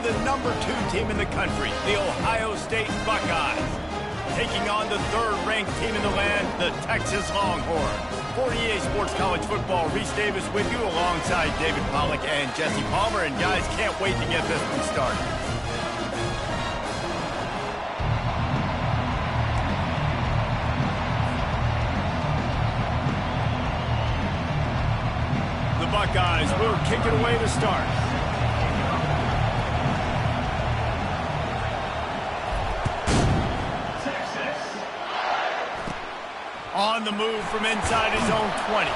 the #2 team in the country, the Ohio State Buckeyes, taking on the 3rd-ranked team in the land, the Texas Longhorns. For EA Sports College Football, Reese Davis with you alongside David Pollack and Jesse Palmer. And guys, can't wait to get this one started. The Buckeyes will kick it away to start. On the move from inside his own 20.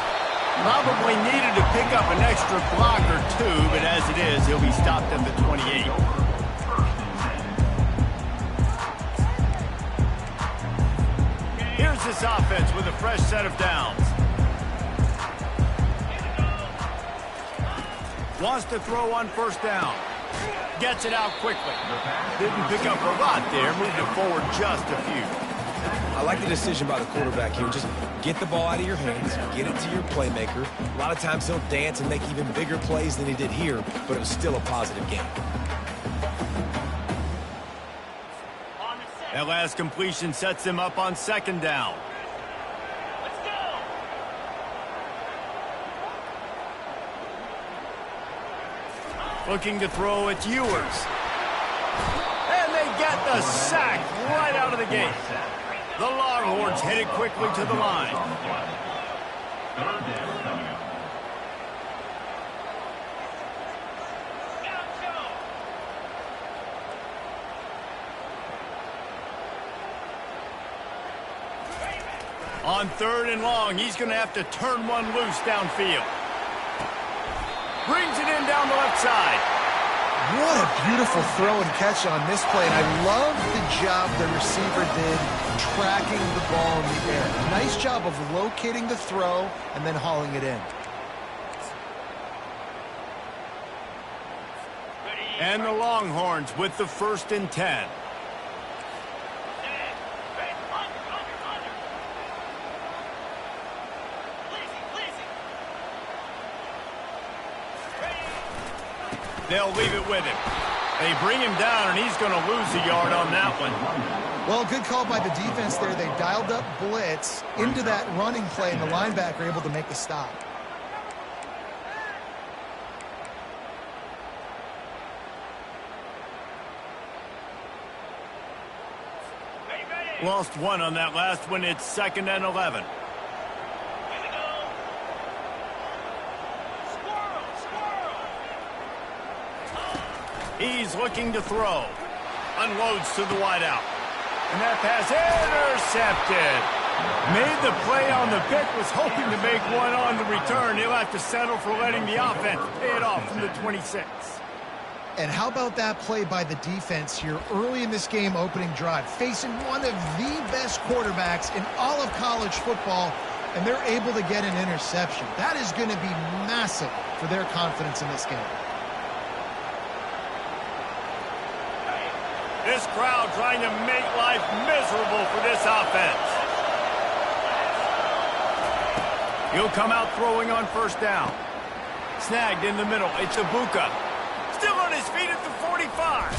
Probably needed to pick up an extra block or two, but as it is, he'll be stopped at the 28. Here's this offense with a fresh set of downs. Wants to throw on 1st down. Gets it out quickly. Didn't pick up a lot there, moved it forward just a few. I like the decision by the quarterback here. Just get the ball out of your hands, get it to your playmaker. A lot of times he'll dance and make even bigger plays than he did here, but it was still a positive game. That last completion sets him up on 2nd down. Let's go. Looking to throw, it's Ewers. And they get the sack right out of the gate. The Longhorns headed quickly to the line. On 3rd and long, he's going to have to turn one loose downfield. Brings it in down the left side. What a beautiful throw and catch on this play. And I love the job the receiver did tracking the ball in the air. Nice job of locating the throw and then hauling it in. And the Longhorns with the 1st and 10. They'll leave it with him. They bring him down, and he's going to lose a yard on that one. Well, good call by the defense there. They dialed up blitz into that running play, and the linebacker able to make the stop. Lost one on that last one. It's 2nd and 11. He's looking to throw. Unloads to the wideout. And that pass intercepted. Made the play on the pick, was hoping to make one on the return. He'll have to settle for letting the offense pay it off from the 26. And how about that play by the defense here early in this game opening drive, facing one of the best quarterbacks in all of college football, and they're able to get an interception. That is going to be massive for their confidence in this game. This crowd trying to make life miserable for this offense. He'll come out throwing on 1st down. Snagged in the middle. It's Ibuka. Still on his feet at the 45.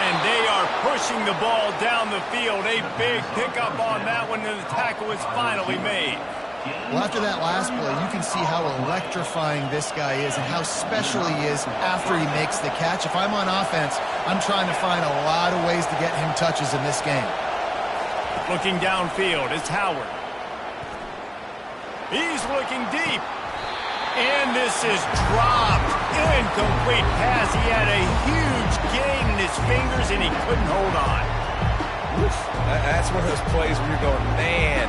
And they are pushing the ball down the field. A big pickup on that one, and the tackle is finally made. Well, after that last play, you can see how electrifying this guy is and how special he is after he makes the catch. If I'm on offense, I'm trying to find a lot of ways to get him touches in this game. Looking downfield, it's Howard. He's looking deep. And this is dropped. Incomplete pass. He had a huge gain in his fingers, and he couldn't hold on. That's one of those plays where you're going, man,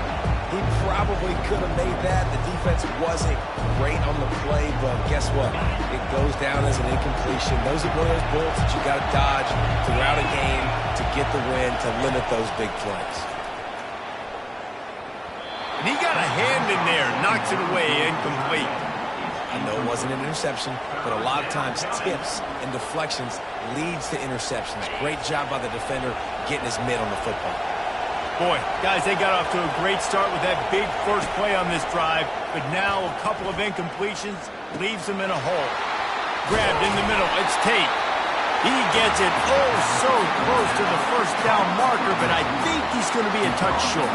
he probably could have made that. The defense wasn't great on the play, but guess what? It goes down as an incompletion. Those are one of those bullets that you got to dodge throughout a game to get the win, to limit those big plays. And he got a hand in there, knocks it away, incomplete. I know it wasn't an interception, but a lot of times tips and deflections leads to interceptions. Great job by the defender getting his mitt on the football. Boy, guys, they got off to a great start with that big first play on this drive, but now a couple of incompletions leaves them in a hole. Grabbed in the middle. It's Tate. He gets it oh so close to the first down marker, but I think he's going to be a touch short.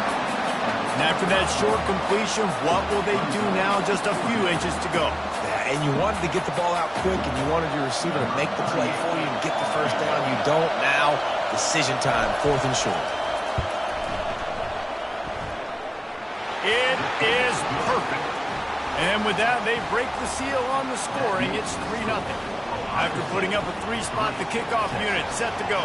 And after that short completion, what will they do now? Just a few inches to go. Yeah, and you wanted to get the ball out quick, and you wanted your receiver to make the play for you and get the first down. You don't now. Decision time, 4th and short. It is perfect. And with that, they break the seal on the scoring. It's 3-0. After putting up a 3-spot, the kickoff unit set to go.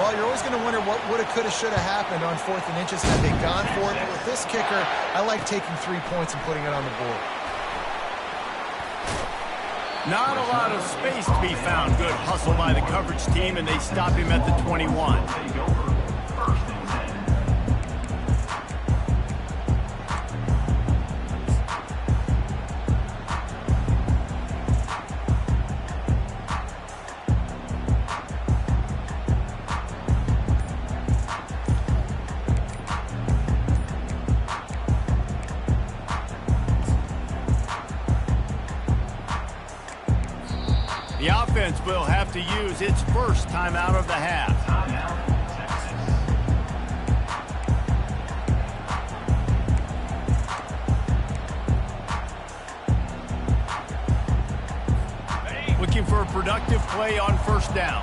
Well, you're always going to wonder what woulda, coulda, shoulda happened on 4th and inches had they gone for it. But with this kicker, I like taking 3 points and putting it on the board. Not a lot of space to be found. Good hustle by the coverage team, and they stop him at the 21. The offense will have to use its first timeout of the half. Looking for a productive play on first down.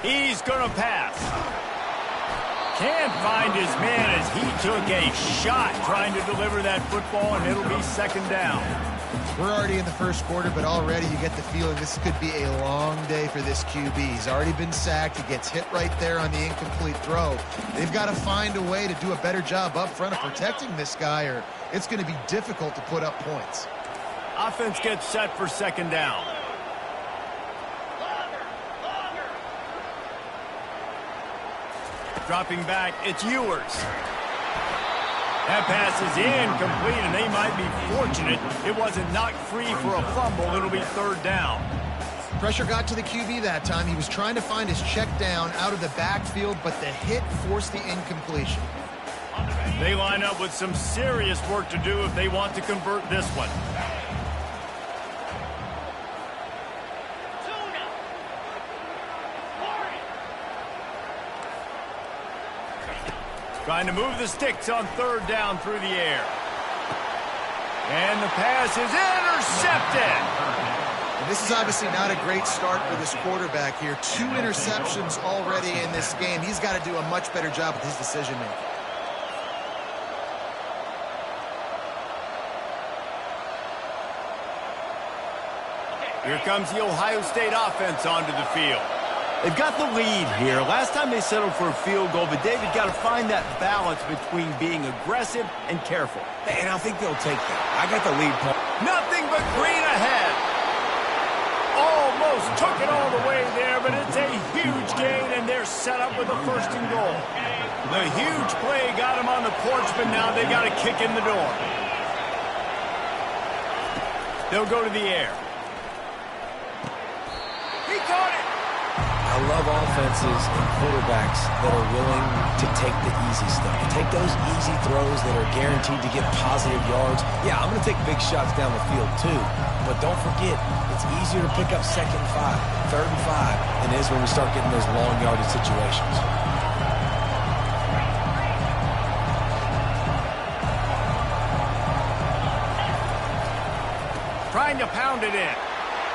He's going to pass. Can't find his man as he took a shot trying to deliver that football, and it'll be 2nd down. We're already in the first quarter, but already you get the feeling this could be a long day for this QB. He's already been sacked. He gets hit right there on the incomplete throw. They've got to find a way to do a better job up front of protecting this guy, or it's going to be difficult to put up points. Offense gets set for 2nd down. Dropping back, it's Ewers. That pass is incomplete, and they might be fortunate it wasn't knocked free for a fumble. It'll be 3rd down. Pressure got to the QB that time. He was trying to find his check down out of the backfield, but the hit forced the incompletion. They line up with some serious work to do if they want to convert this one. Trying to move the sticks on 3rd down through the air. And the pass is intercepted. And this is obviously not a great start for this quarterback here. 2 interceptions already in this game. He's got to do a much better job with his decision-making. Here comes the Ohio State offense onto the field. They've got the lead here. Last time they settled for a field goal, but David got to find that balance between being aggressive and careful. And I think they'll take that. I got the lead. Nothing but green ahead. Almost took it all the way there, but it's a huge gain, and they're set up with a 1st and goal. The huge play got them on the porch, but now they got to kick in the door. They'll go to the air. He caught it. I love offenses and quarterbacks that are willing to take the easy stuff. Take those easy throws that are guaranteed to get positive yards. Yeah, I'm going to take big shots down the field too, but don't forget, it's easier to pick up 2nd and 5, 3rd and 5 than it is when we start getting those long yardage situations. Trying to pound it in.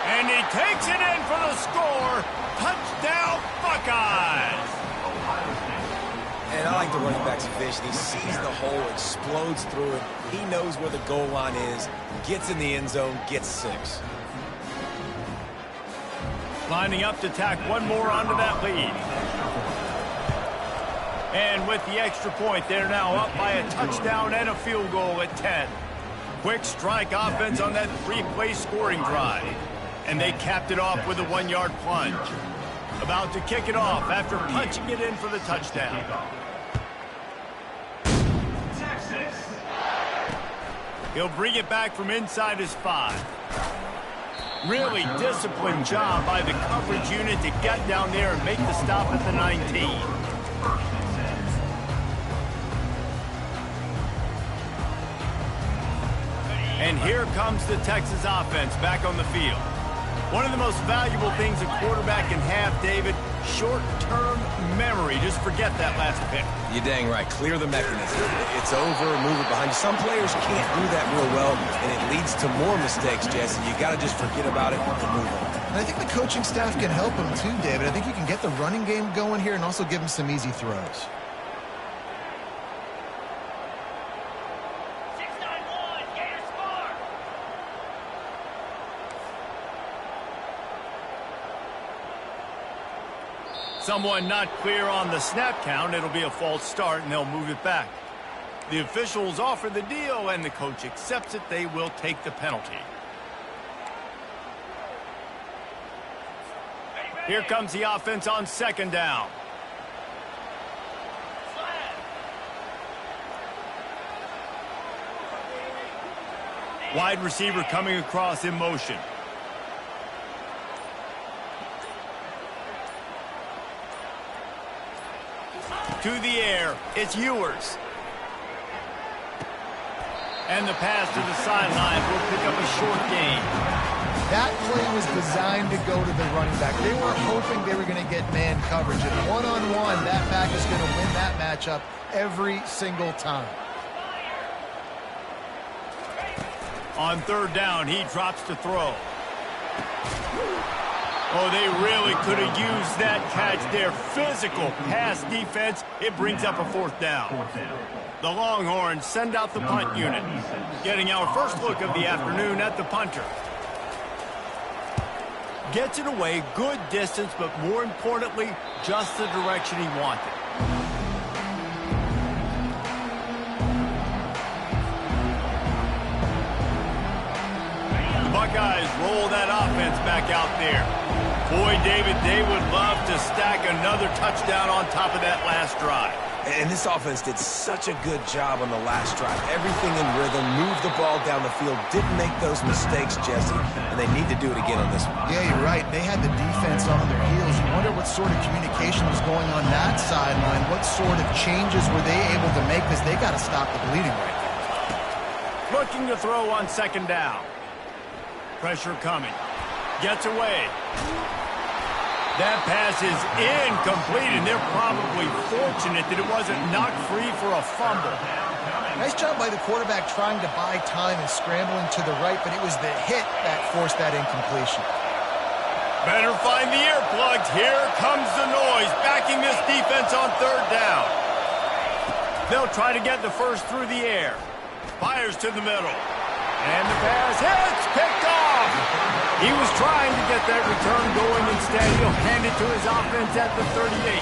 And he takes it in for the score. Touchdown, Buckeyes! And I like the running back's vision. He sees the hole, explodes through it. He knows where the goal line is, gets in the end zone, gets 6. Lining up to tack one more onto that lead. And with the extra point, they're now up by a touchdown and a field goal at 10. Quick strike offense on that 3-play scoring drive. And they capped it off with a 1-yard plunge. About to kick it off after punching it in for the touchdown. He'll bring it back from inside his 5. Really disciplined job by the coverage unit to get down there and make the stop at the 19. And here comes the Texas offense back on the field. One of the most valuable things a quarterback can have, David, short-term memory. Just forget that last pick. You're dang right. Clear the mechanism. It's over, move it behind you. Some players can't do that real well, and it leads to more mistakes, Jesse. You got to just forget about it and move on. And I think the coaching staff can help him too, David. I think you can get the running game going here and also give him some easy throws. Someone not clear on the snap count. It'll be a false start, and they'll move it back. The officials offer the deal, and the coach accepts it. They will take the penalty. Here comes the offense on second down. Wide receiver coming across in motion. To the air, it's Ewers. And the pass to the sideline will pick up a short gain. That play was designed to go to the running back. They were hoping they were going to get man coverage. And one-on-one, that back is going to win that matchup every single time. On third down, he drops to throw. Oh, they really could have used that catch there. Physical pass defense. It brings up a fourth down. The Longhorns send out the punt unit. Getting our first look of the afternoon at the punter. Gets it away, good distance, but more importantly, just the direction he wanted. The Buckeyes roll that offense back out there. Boy, David, they would love to stack another touchdown on top of that last drive. And this offense did such a good job on the last drive. Everything in rhythm, moved the ball down the field, didn't make those mistakes, Jesse, and they need to do it again on this one. Yeah, you're right. They had the defense on their heels. You wonder what sort of communication was going on that sideline. What sort of changes were they able to make, because they got to stop the bleeding right now. Looking to throw on second down. Pressure coming. Gets away. That pass is incomplete, and they're probably fortunate that it wasn't knocked free for a fumble. Nice job by the quarterback trying to buy time and scrambling to the right, but it was the hit that forced that incompletion. Better find the earplugs. Here comes the noise, backing this defense on third down. They'll try to get the first through the air. Fires to the middle. And the pass hits, picked off. He was trying to get that return going. Instead, he'll hand it to his offense at the 38.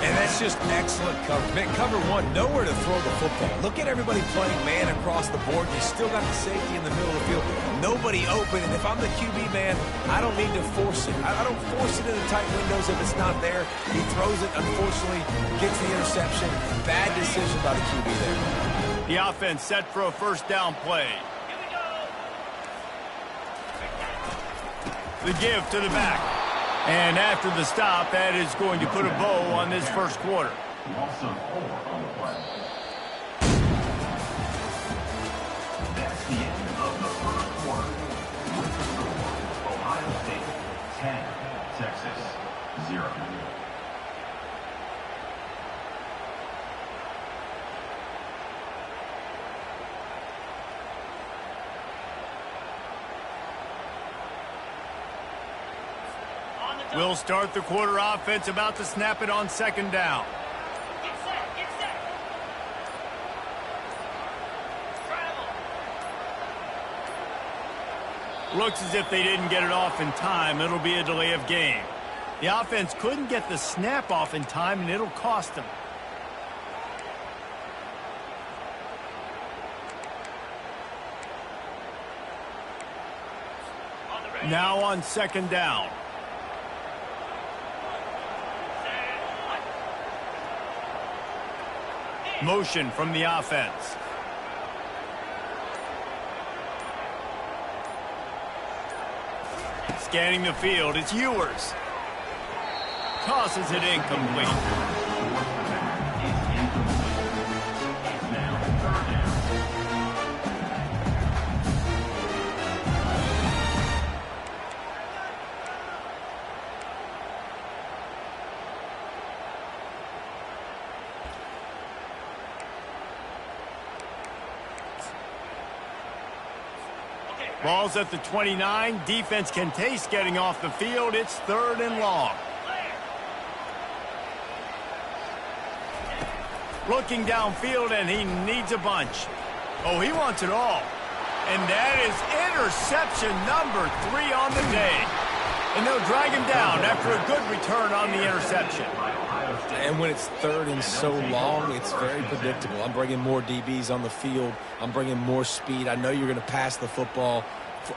And that's just excellent coverage. Man, cover one, nowhere to throw the football. Look at everybody playing man across the board. You still got the safety in the middle of the field. Nobody open. And if I'm the QB, man, I don't need to force it. I don't force it in the tight windows if it's not there. He throws it, unfortunately, gets the interception. Bad decision by the QB there. The offense set for a first down play. The give to the back. And after the stop, that is going to put a bow on this first quarter. Loss of 4 on the play. That's the end of the first quarter. With the score, Ohio State 10, Texas 0. We'll start the quarter offense, about to snap it on second down. Get set, get set. Travel. Looks as if they didn't get it off in time. It'll be a delay of game. The offense couldn't get the snap off in time, and it'll cost them. Now on second down. Motion from the offense. Scanning the field, it's Ewers. Tosses it incomplete. Ball's at the 29. Defense can taste getting off the field. It's 3rd and long. Looking downfield, and he needs a bunch. Oh, he wants it all. And that is interception number 3 on the day. And they'll drag him down after a good return on the interception. And when it's 3rd and so long, it's very predictable. I'm bringing more DBs on the field. I'm bringing more speed. I know you're going to pass the football.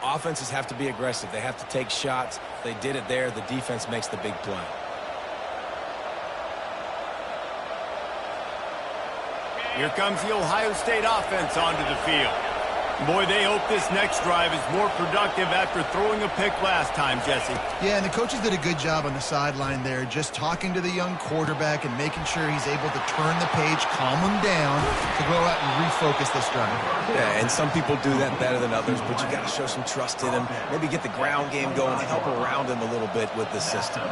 Offenses have to be aggressive. They have to take shots. They did it there. The defense makes the big play. Here comes the Ohio State offense onto the field. Boy, they hope this next drive is more productive after throwing a pick last time, Jesse. Yeah, and the coaches did a good job on the sideline there, just talking to the young quarterback and making sure he's able to turn the page, calm him down, to go out and refocus this drive. Yeah, and some people do that better than others, but you got to show some trust in him. Maybe get the ground game going, help around him a little bit with the system.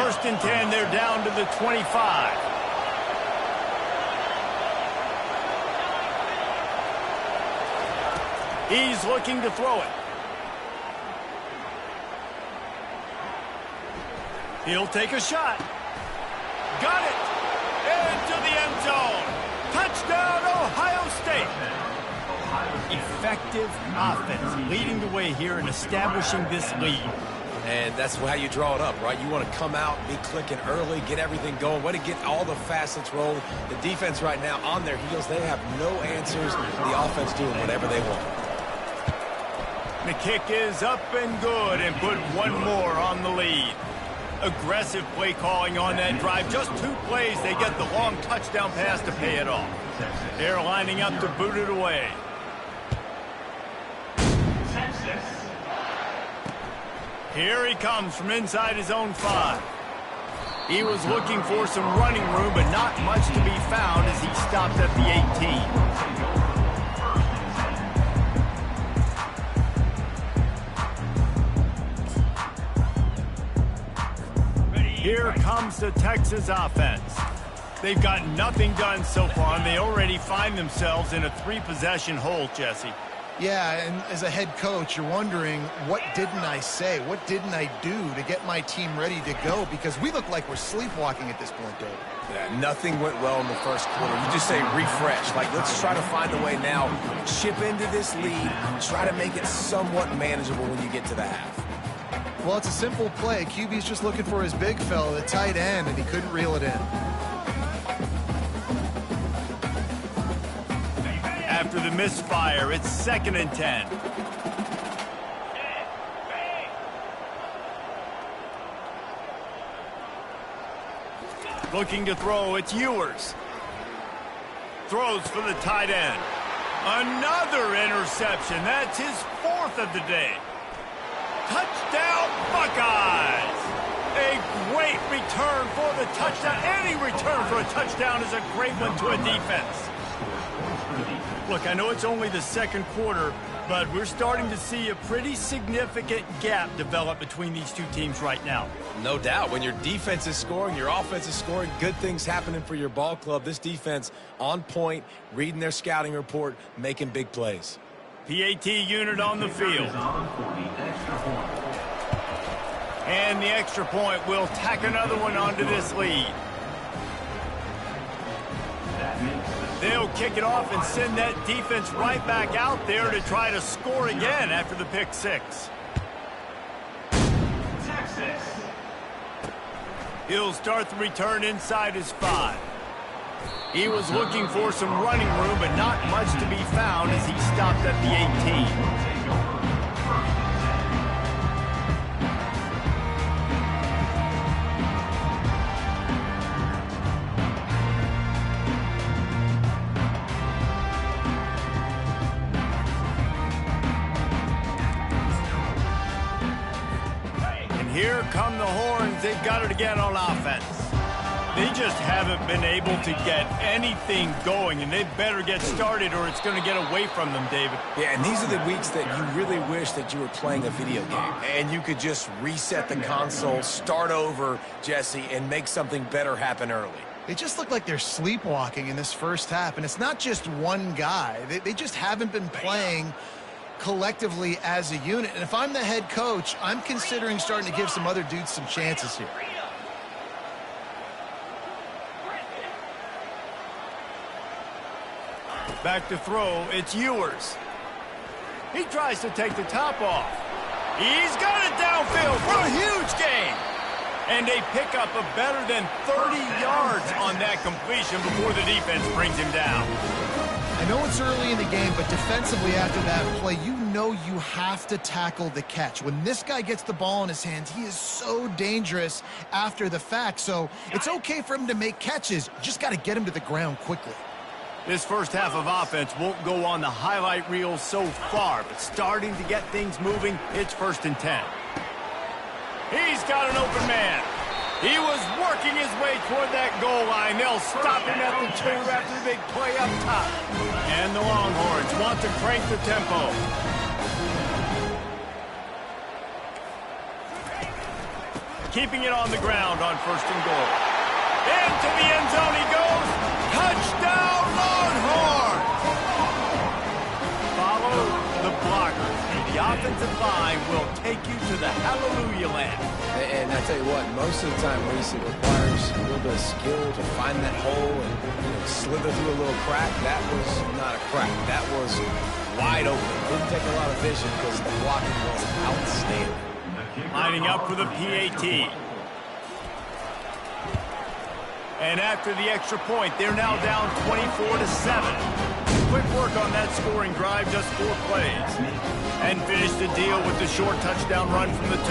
1st and 10, they're down to the 25. He's looking to throw it. He'll take a shot. Got it. Into the end zone. Touchdown, Ohio State. Effective offense leading the way here and establishing this lead. And that's how you draw it up, right? You want to come out, be clicking early, get everything going, way to get all the facets rolling. The defense right now on their heels, they have no answers. The offense doing whatever they want. The kick is up and good, and put one more on the lead. Aggressive play calling on that drive. Just 2 plays, they get the long touchdown pass to pay it off. They're lining up to boot it away. Here he comes from inside his own 5. He was looking for some running room, but not much to be found as he stopped at the 18. Here comes the Texas offense. They've got nothing done so far, and they already find themselves in a 3-possession hole, Jesse. Yeah, and as a head coach, you're wondering, what didn't I say? What didn't I do to get my team ready to go? Because we look like we're sleepwalking at this point, Dave. Yeah, nothing went well in the first quarter. You just say refresh. Like, let's try to find a way now. Chip into this lead. Try to make it somewhat manageable when you get to the half. Well, it's a simple play. QB's just looking for his big fella, the tight end, and he couldn't reel it in. After the misfire, it's 2nd and 10. Looking to throw, it's Ewers. Throws for the tight end. Another interception. That's his 4th of the day. Touchdown, Buckeyes! A great return for the touchdown. Any return for a touchdown is a great one to a defense. Look, I know it's only the 2nd quarter, but we're starting to see a pretty significant gap develop between these 2 teams right now. No doubt. When your defense is scoring, your offense is scoring, good things happening for your ball club. This defense on point, reading their scouting report, making big plays. PAT unit on the field. And the extra point will tack another one onto this lead. They'll kick it off and send that defense right back out there to try to score again after the pick 6. Texas. He'll start the return inside his 5. He was looking for some running room, but not much to be found as he stopped at the 18. here come the Horns. They've got it again on offense. They just haven't been able to get anything going, and they better get started or it's going to get away from them, David. Yeah, and these are the weeks that you really wish that you were playing a video game and you could just reset the console, start over, Jesse, and make something better happen early. They just look like they're sleepwalking in this first half, and it's not just one guy. They just haven't been playing collectively as a unit. And if I'm the head coach, I'm considering starting to give some other dudes some chances here. Back to throw, it's Ewers. He tries to take the top off. He's got it downfield for a huge gain. And they pick up a better than 30 yards on that completion before the defense brings him down. I know it's early in the game, but defensively after that play, you know you have to tackle the catch. When this guy gets the ball in his hands, he is so dangerous after the fact. So it's okay for him to make catches. You just got to get him to the ground quickly. This first half of offense won't go on the highlight reel so far, but starting to get things moving, it's 1st and 10. He's got an open man. He was working his way toward that goal line. They'll stop him at the 2 after the big play up top. And the Longhorns want to crank the tempo. Keeping it on the ground on 1st and goal. Into the end zone he goes. Touchdown, Longhorns! Follow the blockers. The offensive line will take you to the hallelujah land. And I tell you what, most of the time, Reese, it requires a little bit of skill to find that hole and slither through a little crack. That was not a crack. That was wide open. Didn't take a lot of vision because the blocking was outstanding. Lining up for the PAT. And after the extra point, they're now down 24-7. Quick work on that scoring drive, just 4 plays. And finish the deal with the short touchdown run from the 2.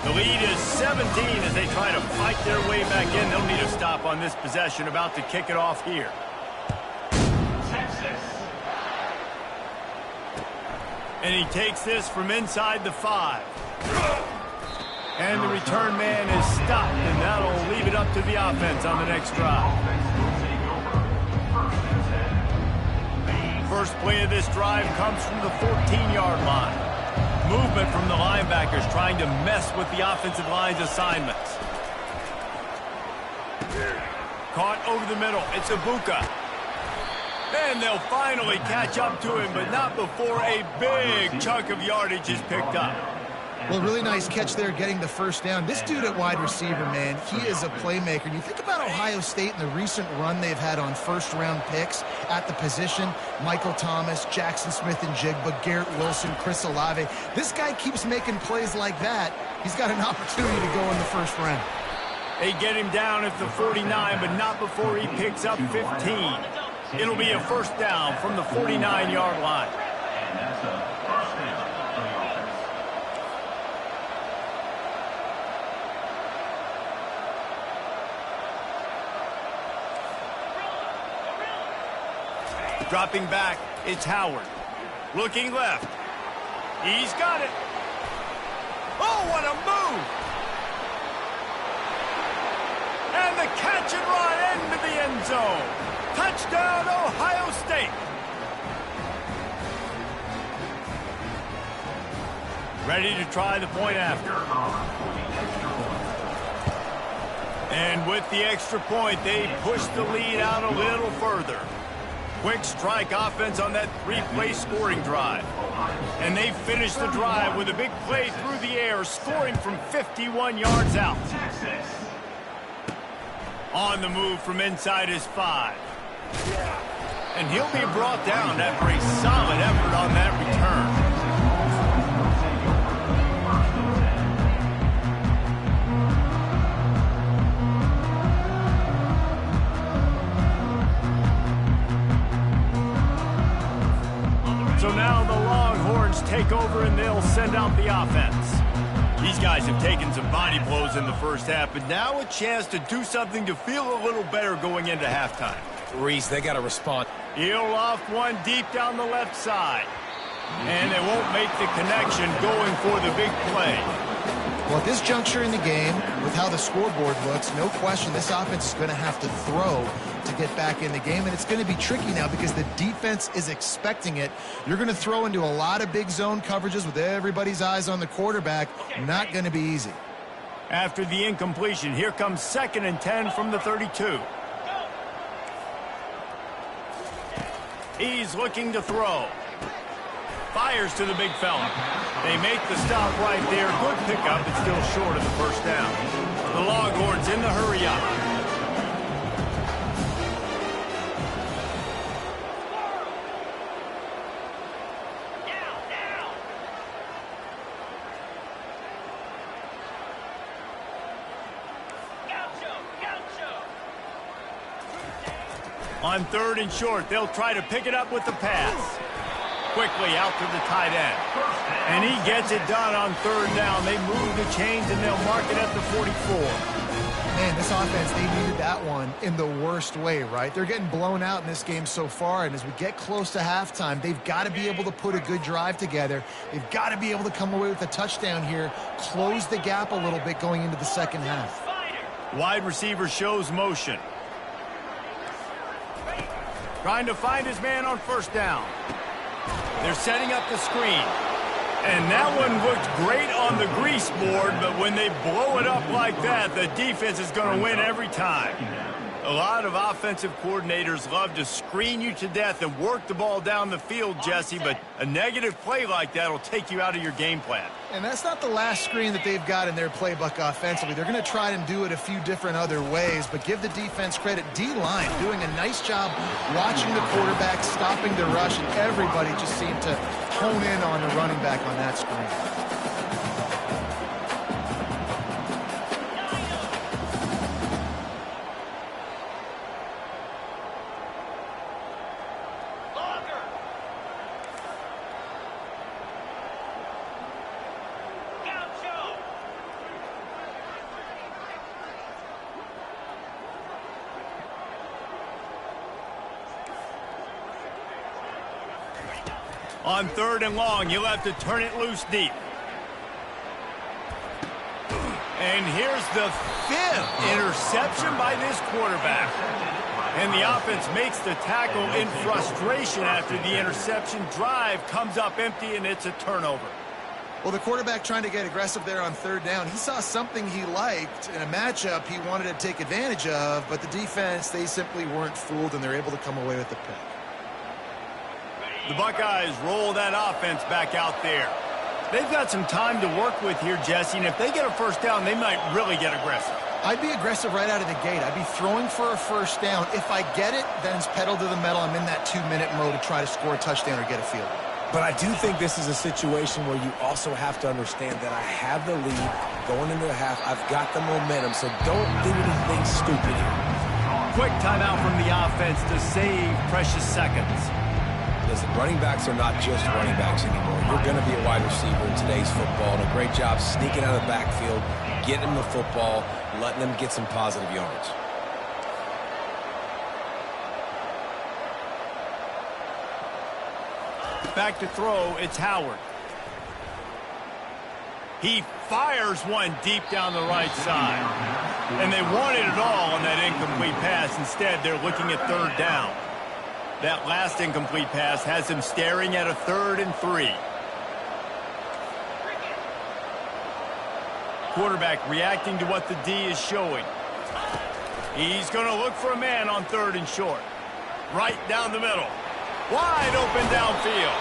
The lead is 17 as they try to fight their way back in. They'll need a stop on this possession, about to kick it off here. And he takes this from inside the 5. And the return man is stopped, and that'll leave it up to the offense on the next drive. First play of this drive comes from the 14-yard line. Movement from the linebackers trying to mess with the offensive line's assignments. Caught over the middle. It's Ibuka. And they'll finally catch up to him, but not before a big chunk of yardage is picked up. Well, really nice catch there getting the first down. This dude at wide receiver, man, he is a playmaker. And you think about Ohio State and the recent run they've had on first-round picks at the position. Michael Thomas, Jackson Smith-Njigba, Garrett Wilson, Chris Olave. This guy keeps making plays like that. He's got an opportunity to go in the first round. They get him down at the 49, but not before he picks up 15. It'll be a first down from the 49-yard line. And that's a first down for the offense. Dropping back, it's Howard. Looking left. He's got it. Oh, what a move! And the catch and run into the end zone. Touchdown, Ohio State. Ready to try the point after. And with the extra point, they push the lead out a little further. Quick strike offense on that 3-play scoring drive. And they finish the drive with a big play through the air, scoring from 51 yards out. On the move from inside his 5. And he'll be brought down after a solid effort on that return. So now the Longhorns take over and they'll send out the offense. These guys have taken some body blows in the first half, but now a chance to do something to feel a little better going into halftime. Reese, they got to respond. He'll loft one deep down the left side. And they won't make the connection going for the big play. Well, at this juncture in the game, with how the scoreboard looks, no question this offense is going to have to throw to get back in the game, and it's going to be tricky now because the defense is expecting it. You're going to throw into a lot of big zone coverages with everybody's eyes on the quarterback. Not going to be easy. After the incompletion, here comes 2nd and 10 from the 32. He's looking to throw. Fires to the big fella. They make the stop right there. Good pickup, but still short of the first down. The Longhorns in the hurry up. On 3rd and short, they'll try to pick it up with the pass. Quickly out to the tight end. And he gets it done on 3rd down. They move the chains and they'll mark it at the 44. Man, this offense, they needed that one in the worst way, right? They're getting blown out in this game so far, and as we get close to halftime, they've got to be able to put a good drive together. They've got to be able to come away with a touchdown here, close the gap a little bit going into the second half. Wide receiver shows motion. Trying to find his man on 1st down. They're setting up the screen. And that one looked great on the grease board, but when they blow it up like that, the defense is going to win every time. A lot of offensive coordinators love to screen you to death and work the ball down the field, Jesse, but a negative play like that will take you out of your game plan. And that's not the last screen that they've got in their playbook offensively. They're going to try and do it a few different other ways, but give the defense credit. D-line doing a nice job watching the quarterback, stopping the rush, and everybody just seemed to hone in on the running back on that screen. On 3rd and long, you'll have to turn it loose deep. And here's the 5th interception by this quarterback. And the offense makes the tackle in frustration after the interception. Drive comes up empty, and it's a turnover. Well, the quarterback trying to get aggressive there on 3rd down. He saw something he liked in a matchup he wanted to take advantage of, but the defense, they simply weren't fooled, and they're able to come away with the pick. The Buckeyes roll that offense back out there. They've got some time to work with here, Jesse, and if they get a 1st down, they might really get aggressive. I'd be aggressive right out of the gate. I'd be throwing for a 1st down. If I get it, then it's pedal to the metal. I'm in that 2-minute mode to try to score a touchdown or get a field. But I do think this is a situation where you also have to understand that I have the lead going into the half. I've got the momentum, so don't do anything stupid here. Quick timeout from the offense to save precious seconds. Listen, running backs are not just running backs anymore. You're going to be a wide receiver in today's football, and a great job sneaking out of the backfield, getting them the football, letting them get some positive yards. Back to throw, it's Howard. He fires one deep down the right side. And they wanted it all on that incomplete pass. Instead, they're looking at 3rd down. That last incomplete pass has him staring at a 3rd and 3. Quarterback reacting to what the D is showing. He's going to look for a man on 3rd and short. Right down the middle. Wide open downfield.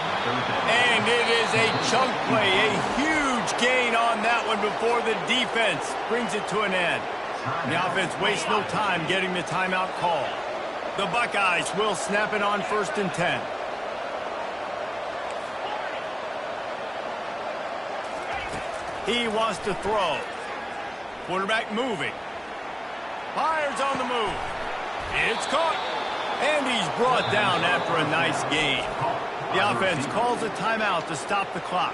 And it is a chunk play, a huge gain on that one before the defense brings it to an end. The offense wastes no time getting the timeout call. The Buckeyes will snap it on 1st and 10. He wants to throw. Quarterback moving. Fires on the move. It's caught. And he's brought down after a nice gain. The offense calls a timeout to stop the clock.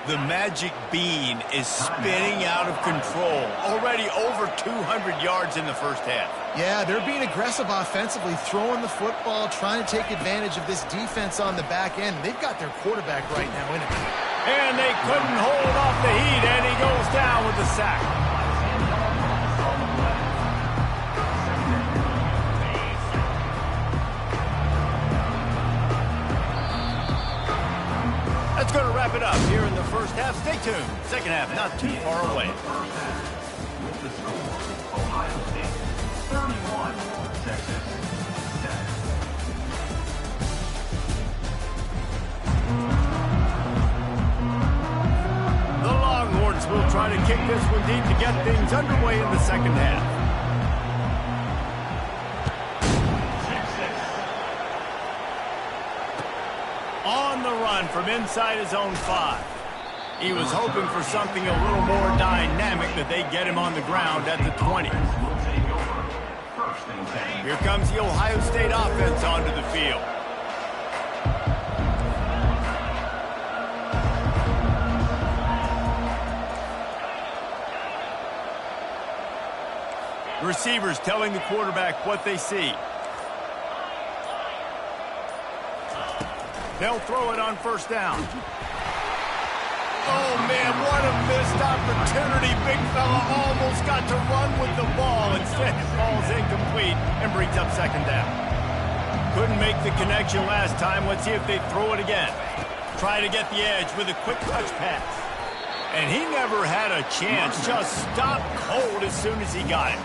The magic bean is spinning out of control. Already over 200 yards in the first half. Yeah, they're being aggressive offensively, throwing the football, trying to take advantage of this defense on the back end. They've got their quarterback right now in it. And they couldn't hold off the heat, and he goes down with the sack. That's going to wrap it up here in the first half. Stay tuned. Second half not too far away. With the score, Ohio State 31, Texas 10. The Longhorns will try to kick this one deep to get things underway in the second half. On the run from inside his own 5. He was hoping for something a little more dynamic, that they get him on the ground at the 20. Here comes the Ohio State offense onto the field. Receivers telling the quarterback what they see. They'll throw it on first down. Oh, man, what a missed opportunity. Big fella almost got to run with the ball. Instead, it falls incomplete and brings up second down. Couldn't make the connection last time. Let's see if they throw it again. Try to get the edge with a quick touch pass. And he never had a chance. Just stopped cold as soon as he got it.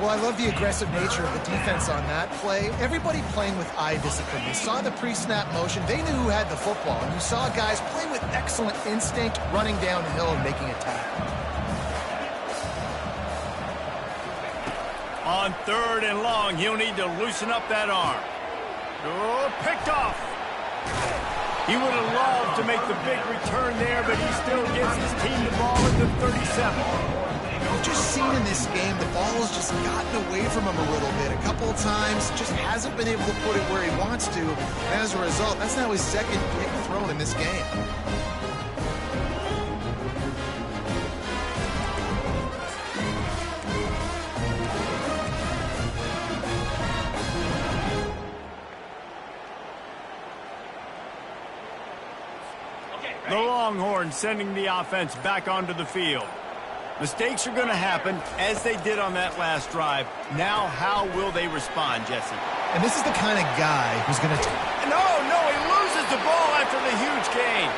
Well, I love the aggressive nature of the defense on that play. Everybody playing with eye discipline. You saw the pre-snap motion. They knew who had the football. And you saw guys play with excellent instinct, running downhill and making a tackle. On 3rd and long, he'll need to loosen up that arm. Oh, picked off. He would have loved to make the big return there, but he still gets his team the ball at the 37. You've just seen in this game, the ball has just gotten away from him a little bit. A couple of times, just hasn't been able to put it where he wants to. And as a result, that's now his second pick thrown in this game. The Longhorns sending the offense back onto the field. Mistakes are going to happen, as they did on that last drive. Now, how will they respond, Jesse? And this is the kind of guy who's going to... No, he loses the ball after the huge gain.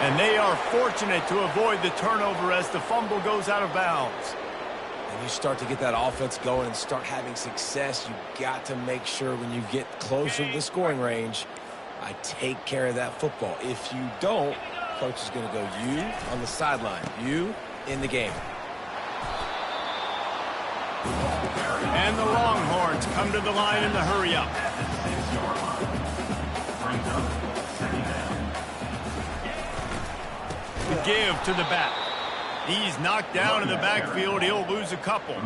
And they are fortunate to avoid the turnover as the fumble goes out of bounds. When you start to get that offense going and start having success, you got to make sure when you get closer to the scoring range, I take care of that football. If you don't, coach is going to go you on the sideline, you in the game. And the Longhorns come to the line in the hurry-up. The give to the back. He's knocked down in the backfield. He'll lose a couple.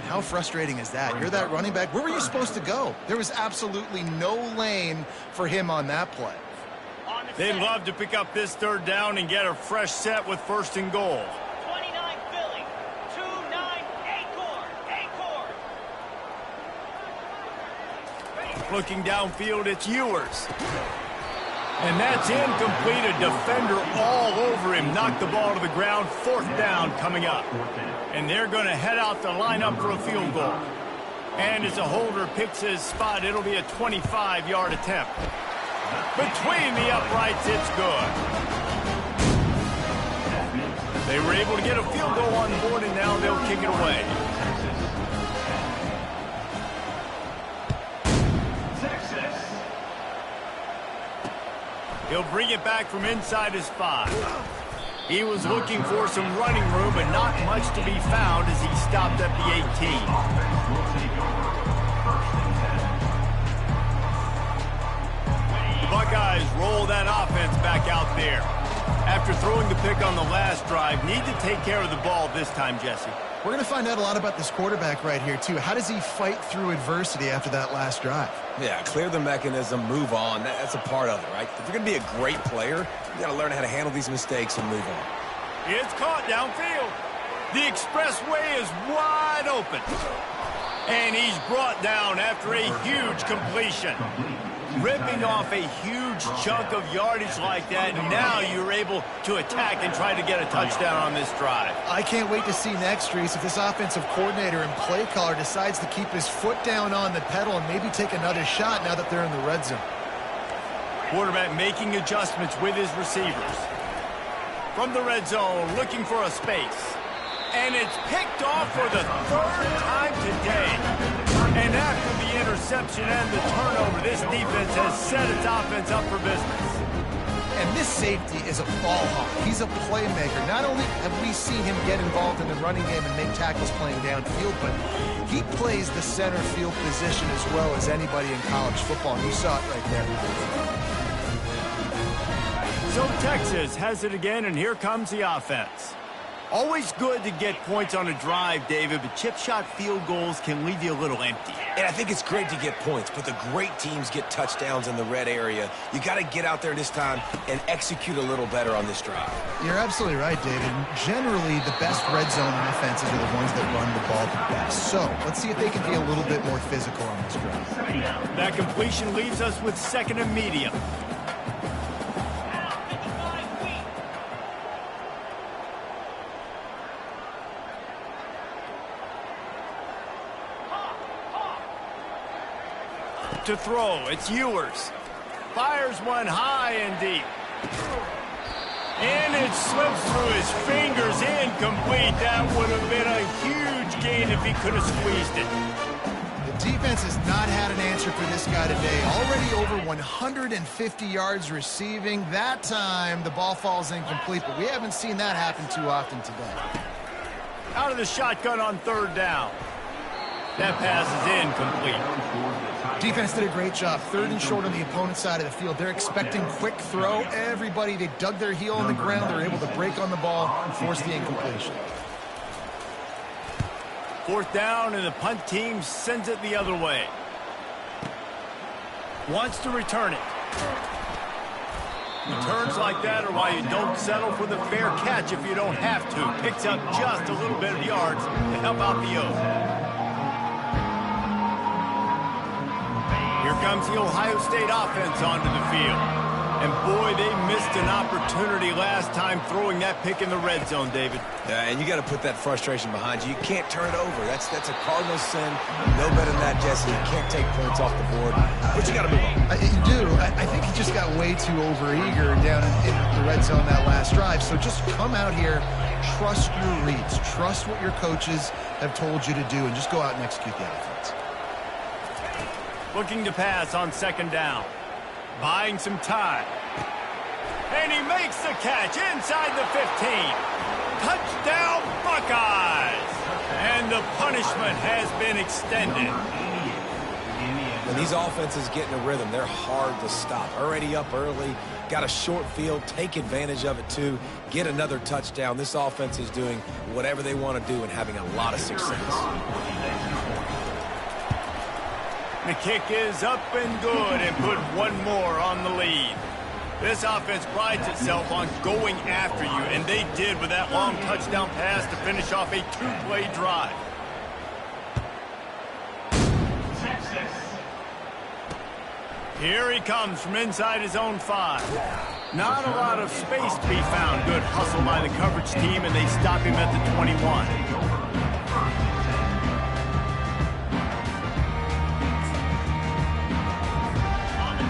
How frustrating is that? You're that running back. Where were you supposed to go? There was absolutely no lane for him on that play. They'd love to pick up this 3rd down and get a fresh set with 1st and goal. 29 Philly, 2-9 Acorn. Looking downfield, it's Ewers. And that's incomplete. A defender all over him. Knocked the ball to the ground. 4th down coming up. And they're going to head out to line up for a field goal. And as a holder picks his spot, it'll be a 25-yard attempt. Between the uprights, it's good. They were able to get a field goal on the board, and now they'll kick it away. Texas. He'll bring it back from inside his 5. He was looking for some running room, but not much to be found as he stopped at the 18. The Buckeyes roll that offense back out there. After throwing the pick on the last drive, need to take care of the ball this time, Jesse. We're going to find out a lot about this quarterback right here, too. How does he fight through adversity after that last drive? Yeah, clear the mechanism, move on. That's a part of it, right? If you're going to be a great player, you got to learn how to handle these mistakes and move on. It's caught downfield. The expressway is wide open. And he's brought down after a huge completion. Ripping off a huge chunk of yardage like that, and now you're able to attack and try to get a touchdown on this drive. I can't wait to see next, Reese, if this offensive coordinator and play caller decides to keep his foot down on the pedal and maybe take another shot now that they're in the red zone. Quarterback making adjustments with his receivers. From the red zone, looking for a space. And it's picked off for the third time today. And after the interception and the turnover, this defense has set its offense up for business. And this safety is a ball hawk. He's a playmaker. Not only have we seen him get involved in the running game and make tackles playing downfield, but he plays the center field position as well as anybody in college football. And you saw it right there. So Texas has it again, and here comes the offense. Always good to get points on a drive, David, but chip shot field goals can leave you a little empty. And I think it's great to get points, but the great teams get touchdowns in the red area. You got to get out there this time and execute a little better on this drive. You're absolutely right, David. Generally, the best red zone offenses are the ones that run the ball the best. So let's see if they can be a little bit more physical on this drive. That completion leaves us with second and medium. To throw, it's Ewers. Fires one high and deep. And it slips through his fingers, incomplete. That would have been a huge gain if he could have squeezed it. The defense has not had an answer for this guy today. Already over 150 yards receiving. That time, the ball falls incomplete, but we haven't seen that happen too often today. Out of the shotgun on third down. That pass is incomplete. Defense did a great job. Third and short on the opponent's side of the field. They're expecting quick throw. Everybody, they dug their heel on the ground. They're able to break on the ball and force the incompletion. Fourth down, and the punt team sends it the other way. Wants to return it. Returns like that are why you don't settle for the fair catch if you don't have to. Picks up just a little bit of yards to help out the O's. Here comes the Ohio State offense onto the field. And boy, they missed an opportunity last time throwing that pick in the red zone, David. Yeah, and you got to put that frustration behind you. You can't turn it over. That's a cardinal sin. No better than that, Jesse. You can't take points off the board. But you got to move on. You do. I think he just got way too overeager down in the red zone that last drive. So just come out here, trust your reads, trust what your coaches have told you to do, and just go out and execute the offense. Looking to pass on second down. Buying some time. And he makes the catch inside the 15. Touchdown, Buckeyes! And the punishment has been extended. When these offenses get in a rhythm, they're hard to stop. Already up early, got a short field, take advantage of it too, get another touchdown. This offense is doing whatever they want to do and having a lot of success. The kick is up and good and put one more on the lead. This offense prides itself on going after you, and they did with that long touchdown pass to finish off a two-play drive. Here he comes from inside his own 5. Not a lot of space to be found. Good hustle by the coverage team, and they stop him at the 21.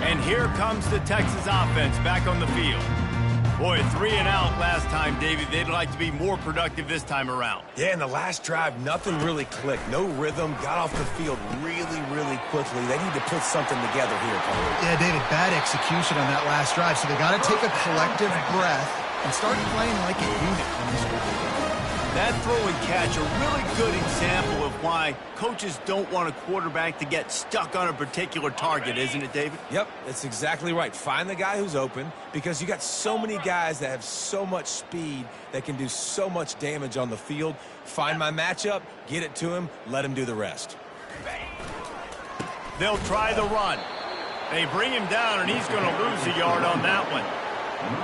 And here comes the Texas offense back on the field. Boy, 3 and out last time, David. They'd like to be more productive this time around. Yeah, in the last drive, nothing really clicked. No rhythm, got off the field really, really quickly. They need to put something together here, Paul. Yeah, David, bad execution on that last drive. So they got to take a collective breath and start playing like a unit on this weekend. That throw and catch a really good example of why coaches don't want a quarterback to get stuck on a particular target, isn't it, David? Yep, that's exactly right. Find the guy who's open because you got so many guys that have so much speed that can do so much damage on the field. Find my matchup, get it to him, let him do the rest. They'll try the run. They bring him down, and he's going to lose a yard on that one.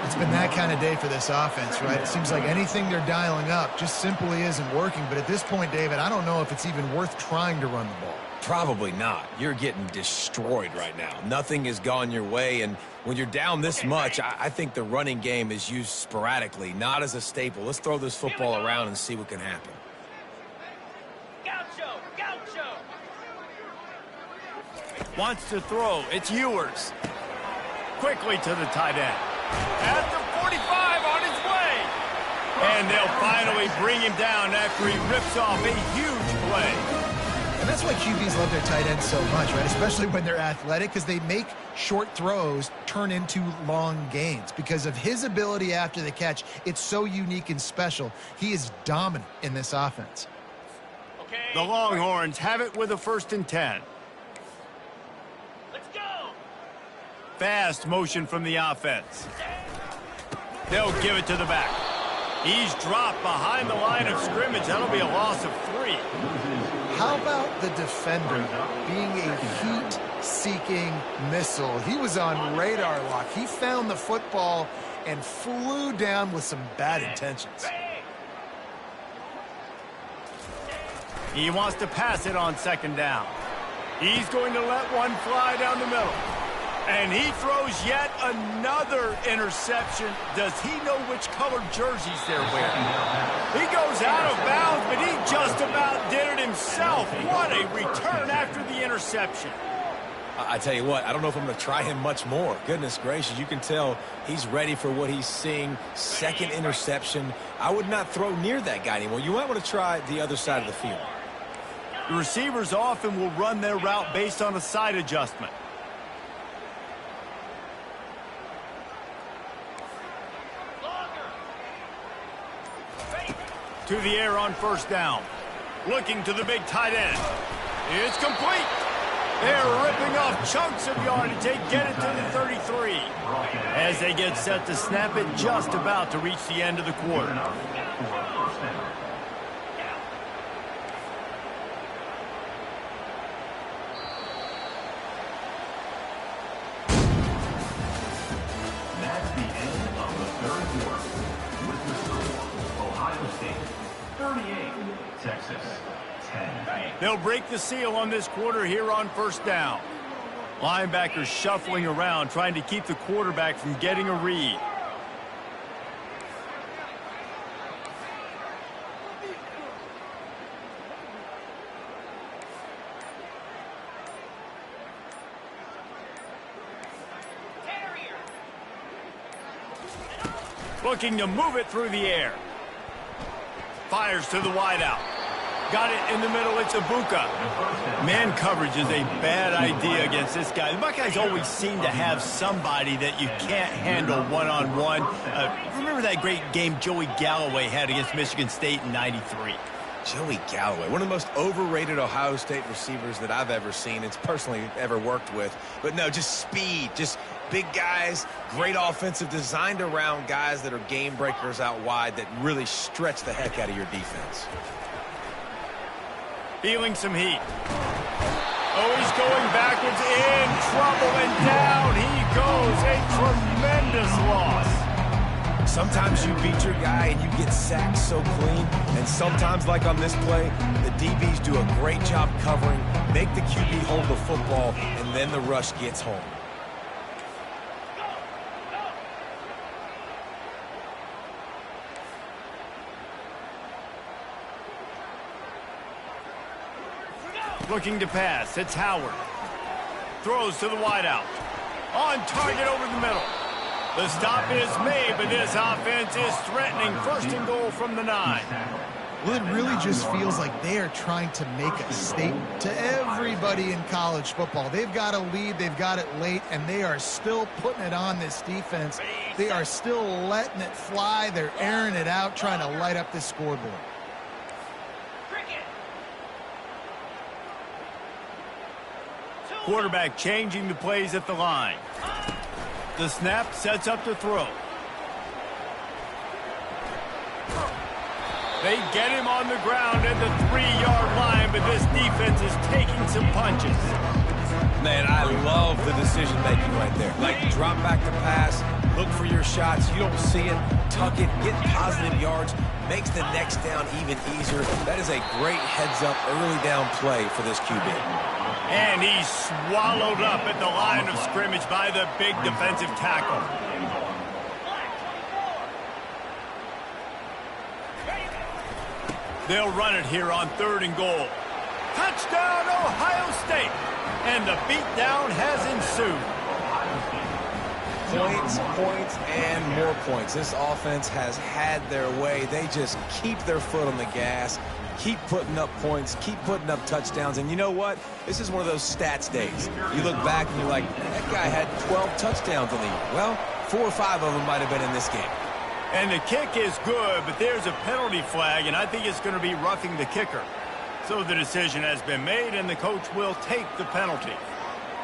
It's been that kind of day for this offense, right? It seems like anything they're dialing up just simply isn't working. But at this point, David, I don't know if it's even worth trying to run the ball. Probably not. You're getting destroyed right now. Nothing has gone your way, and when you're down this much, I think the running game is used sporadically, not as a staple. Let's throw this football around and see what can happen. Gaucho! Gaucho! Wants to throw. It's Ewers. Quickly to the tight end. At the 45, on his way. And they'll finally bring him down after he rips off a huge play. And that's why QBs love their tight ends so much, right? Especially when they're athletic, because they make short throws turn into long gains. Because of his ability after the catch, it's so unique and special. He is dominant in this offense. Okay. The Longhorns have it with a 1st and 10. Let's go! Fast motion from the offense. They'll give it to the back. He's dropped behind the line of scrimmage. That'll be a loss of 3. How about the defender being a heat-seeking missile? He was on radar lock. He found the football and flew down with some bad intentions. He wants to pass it on 2nd down. He's going to let one fly down the middle. And he throws yet another interception. Does he know which colored jerseys they're wearing? He goes out of bounds, but he just about did it himself. What a return after the interception. I tell you what, I don't know if I'm going to try him much more. Goodness gracious, you can tell he's ready for what he's seeing. 2nd interception. I would not throw near that guy anymore. You might want to try the other side of the field. The receivers often will run their route based on a side adjustment. To the air on 1st down. Looking to the big tight end. It's complete. They're ripping off chunks of yardage. They get it to the 33. As they get set to snap it, just about to reach the end of the quarter. That's the end of the 3rd quarter. With the score, Ohio State 38, Texas 10. They'll break the seal on this quarter here on 1st down. Linebackers shuffling around, trying to keep the quarterback from getting a read. Looking to move it through the air. Fires to the wideout. Got it in the middle. It's Ibuka. Man coverage is a bad idea against this guy. The Buckeyes always seem to have somebody that you can't handle one-on-one. Remember that great game Joey Galloway had against Michigan State in '93? Joey Galloway, one of the most overrated Ohio State receivers that I've ever seen. It's personally ever worked with. But no, just speed, just big guys, great offensive, designed around guys that are game breakers out wide that really stretch the heck out of your defense. Feeling some heat. Oh, he's going backwards, in trouble, and down he goes. A tremendous loss. Sometimes you beat your guy and you get sacked so clean, and sometimes, like on this play, the DBs do a great job covering, make the QB hold the football, and then the rush gets home. Looking to pass. It's Howard. Throws to the wideout. On target over the middle. The stop is made, but this offense is threatening. 1st and goal from the 9. Well, it really just feels like they are trying to make a statement to everybody in college football. They've got a lead, they've got it late, and they are still putting it on this defense. They are still letting it fly. They're airing it out, trying to light up this scoreboard. Quarterback changing the plays at the line. The snap sets up to throw. They get him on the ground at the 3-yard line, but this defense is taking some punches. Man, I love the decision-making right there. Like, drop back to pass, look for your shots. You don't see it, tuck it, get positive yards, makes the next down even easier. That is a great heads-up early down play for this QB. And he's swallowed up at the line of scrimmage by the big defensive tackle. They'll run it here on 3rd and goal. Touchdown, Ohio State! And the beatdown has ensued. Points, and more points. This offense has had their way. They just keep their foot on the gas, keep putting up points, keep putting up touchdowns. And you know what? This is one of those stats days. You look back and you're like, that guy had 12 touchdowns in the year. Well, 4 or 5 of them might have been in this game. And the kick is good, but there's a penalty flag, and I think it's going to be roughing the kicker. So the decision has been made, and the coach will take the penalty.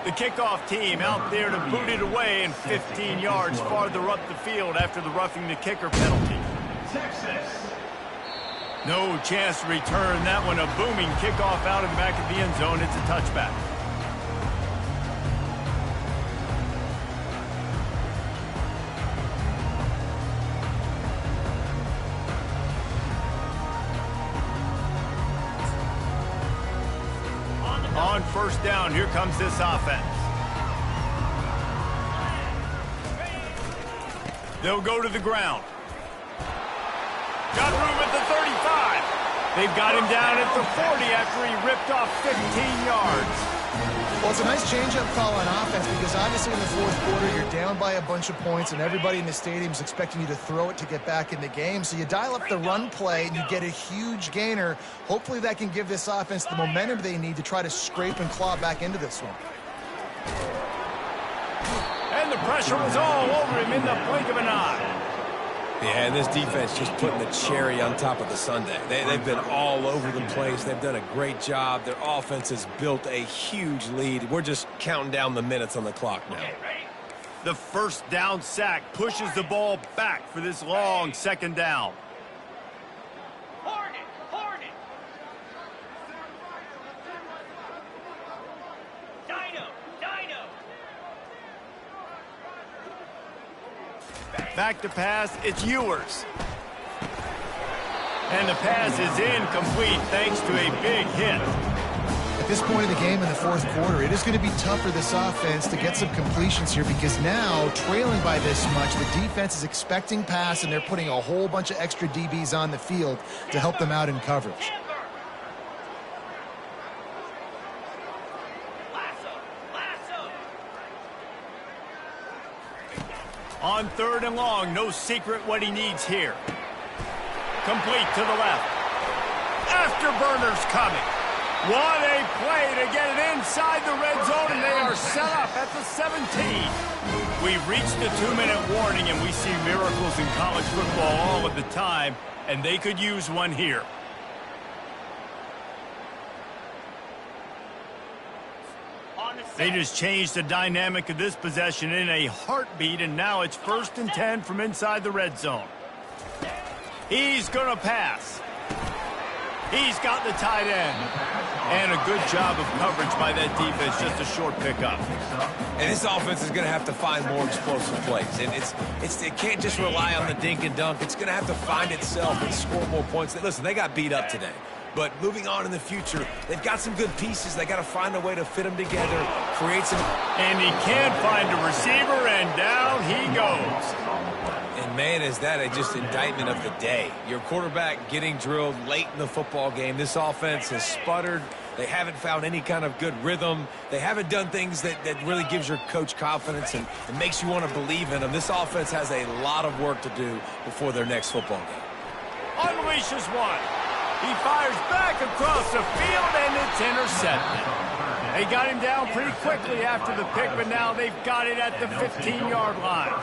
The kickoff team out there to boot it away and 15 yards farther up the field after the roughing the kicker penalty. Texas. No chance to return that one. A booming kickoff out of the back of the end zone. It's a touchback. On 1st down, here comes this offense. They'll go to the ground. Got room at the 35. They've got him down at the 40 after he ripped off 15 yards. Well, it's a nice change-up call on offense because obviously in the 4th quarter, you're down by a bunch of points and everybody in the stadium is expecting you to throw it to get back in the game. So you dial up the run play and you get a huge gainer. Hopefully that can give this offense the momentum they need to try to scrape and claw back into this one. And the pressure was all over him in the blink of an eye. Yeah, and this defense just putting the cherry on top of the sundae. They've been all over the place. They've done a great job. Their offense has built a huge lead. We're just counting down the minutes on the clock now. The 1st down sack pushes the ball back for this long 2nd down. Hornet! Dino! Back to pass, it's Ewers. And the pass is incomplete thanks to a big hit. At this point in the game in the 4th quarter, it is going to be tough for this offense to get some completions here because now, trailing by this much, the defense is expecting pass and they're putting a whole bunch of extra DBs on the field to help them out in coverage. On 3rd and long, no secret what he needs here. Complete to the left. Afterburners coming. What a play to get it inside the red zone, and they are set up at the 17. We've reached the 2-minute warning, and we see miracles in college football all of the time, and they could use one here. They just changed the dynamic of this possession in a heartbeat, and now it's 1st and 10 from inside the red zone. He's going to pass. He's got the tight end. And a good job of coverage by that defense, just a short pickup. And this offense is going to have to find more explosive plays. And it can't just rely on the dink and dunk. It's going to have to find itself and score more points. Listen, they got beat up today. But moving on in the future, they've got some good pieces. They got to find a way to fit them together, create some... And he can't find a receiver, and down he goes. And man, is that just indictment of the day. Your quarterback getting drilled late in the football game. This offense has sputtered. They haven't found any kind of good rhythm. They haven't done things that really gives your coach confidence and makes you want to believe in them. This offense has a lot of work to do before their next football game. Unleashes one. He fires back across the field, and it's intercepted. They got him down pretty quickly after the pick, but now they've got it at the 15-yard line.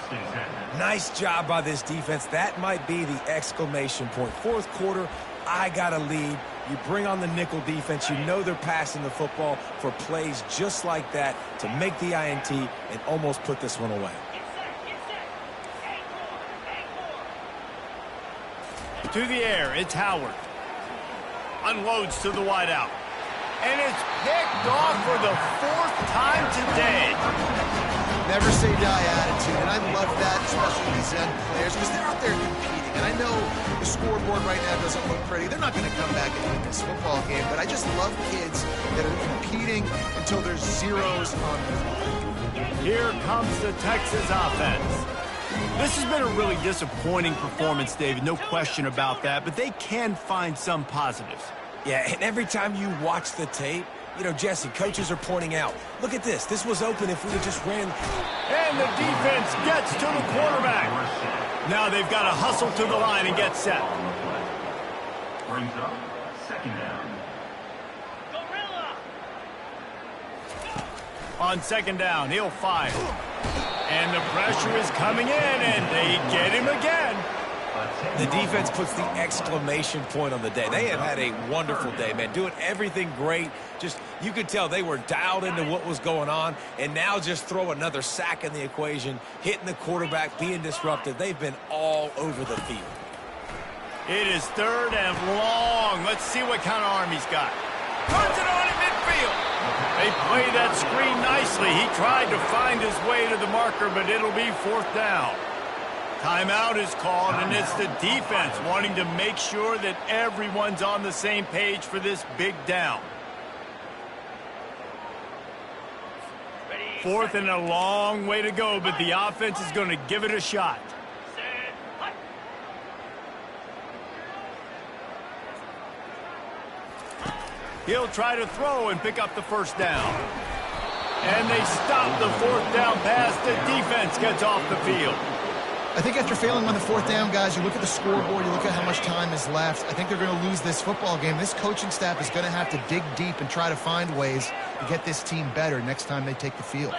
Nice job by this defense. That might be the exclamation point. 4th quarter, I got a lead. You bring on the nickel defense. You know they're passing the football for plays just like that to make the INT and almost put this one away. To the air, it's Howard. Unloads to the wideout. And it's picked off for the 4th time today. Never say die attitude, and I love that, especially these young players, because they're out there competing. And I know the scoreboard right now doesn't look pretty. They're not going to come back and win this football game, but I just love kids that are competing until there's zeros on the clock. Here comes the Texas offense. This has been a really disappointing performance, David, no question about that, but they can find some positives. Yeah, and every time you watch the tape, you know, Jesse, coaches are pointing out, look at this. This was open if we had just ran. And the defense gets to the quarterback. Now they've got to hustle to the line and get set. Brings up 2nd down. Gorilla. On 2nd down, he'll fire. And the pressure is coming in, and they get him again. The defense puts the exclamation point on the day. They have had a wonderful day, man. Doing everything great. Just, you could tell they were dialed into what was going on. And now just throw another sack in the equation, hitting the quarterback, being disruptive. They've been all over the field. It is 3rd and long. Let's see what kind of arm he's got. Turns it on in midfield. They play that screen nicely. He tried to find his way to the marker, but it'll be 4th down. Timeout is called, and it's the defense wanting to make sure that everyone's on the same page for this big down. 4th and a long way to go, but the offense is going to give it a shot. He'll try to throw and pick up the 1st down. And they stop the 4th down pass. The defense gets off the field. I think after failing on the 4th down, guys, you look at the scoreboard, you look at how much time is left. I think they're going to lose this football game. This coaching staff is going to have to dig deep and try to find ways to get this team better next time they take the field.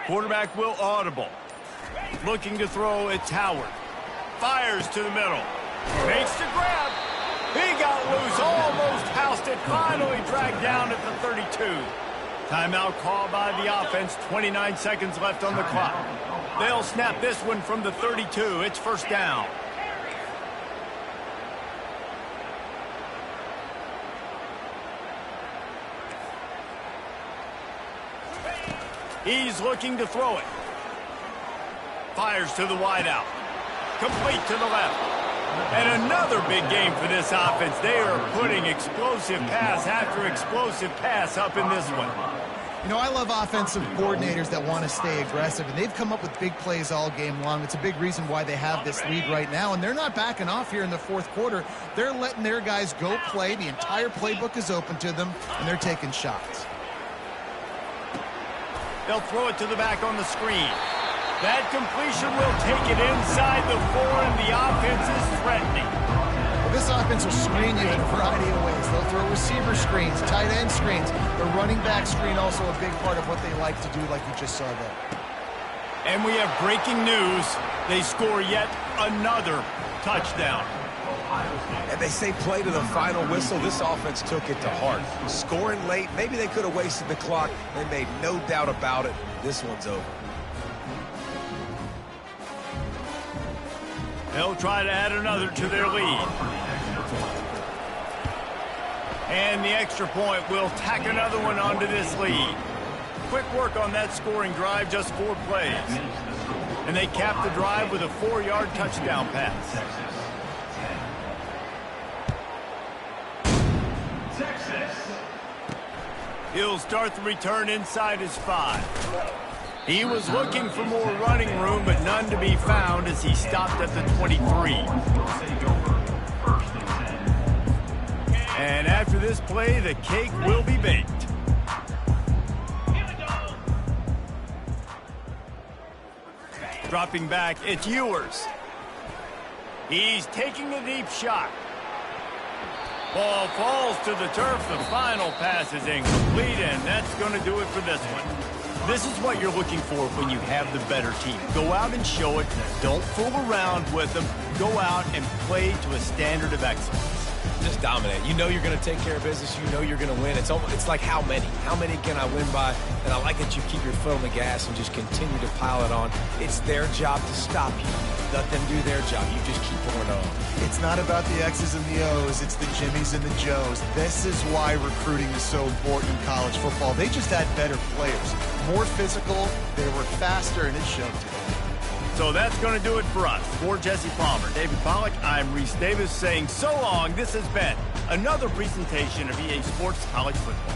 Quarterback will audible. Looking to throw, it's Howard. Fires to the middle. Makes the grab. He got loose, almost housed it, finally dragged down at the 32. Timeout called by the offense, 29 seconds left on the clock. They'll snap this one from the 32. It's 1st down. He's looking to throw it. Fires to the wideout. Complete to the left. And another big game for this offense. They are putting explosive pass after explosive pass up in this one. You know, I love offensive coordinators that want to stay aggressive, and they've come up with big plays all game long. It's a big reason why they have this lead right now, and they're not backing off here in the 4th quarter. They're letting their guys go play. The entire playbook is open to them, and they're taking shots. They'll throw it to the back on the screen. That completion will take it inside the 4, and the offense is threatening. Well, this offense will screen you in a variety of ways. They'll throw receiver screens, tight end screens. The running back screen also a big part of what they like to do, like you just saw there. And we have breaking news. They score yet another touchdown. And they say play to the final whistle. This offense took it to heart. Scoring late, maybe they could have wasted the clock. They made no doubt about it. This one's over. They'll try to add another to their lead. And the extra point will tack another one onto this lead. Quick work on that scoring drive, just 4 plays. And they cap the drive with a 4-yard touchdown pass. Texas. He'll start the return inside his 5. He was looking for more running room, but none to be found as he stopped at the 23. And after this play, the cake will be baked. Dropping back, it's Ewers. He's taking a deep shot. Ball falls to the turf. The final pass is incomplete, and that's going to do it for this one. This is what you're looking for when you have the better team. Go out and show it. Don't fool around with them. Go out and play to a standard of excellence. Just dominate. You know you're going to take care of business. You know you're going to win. It's like how many? How many can I win by? And I like that you keep your foot on the gas and just continue to pile it on. It's their job to stop you. Let them do their job. You just keep going on. It's not about the X's and the O's. It's the Jimmies and the Joes. This is why recruiting is so important in college football. They just had better players. More physical. They were faster, and it showed today. So that's going to do it for us. For Jesse Palmer, David Pollack, I'm Reese Davis saying so long. This has been another presentation of EA Sports College Football.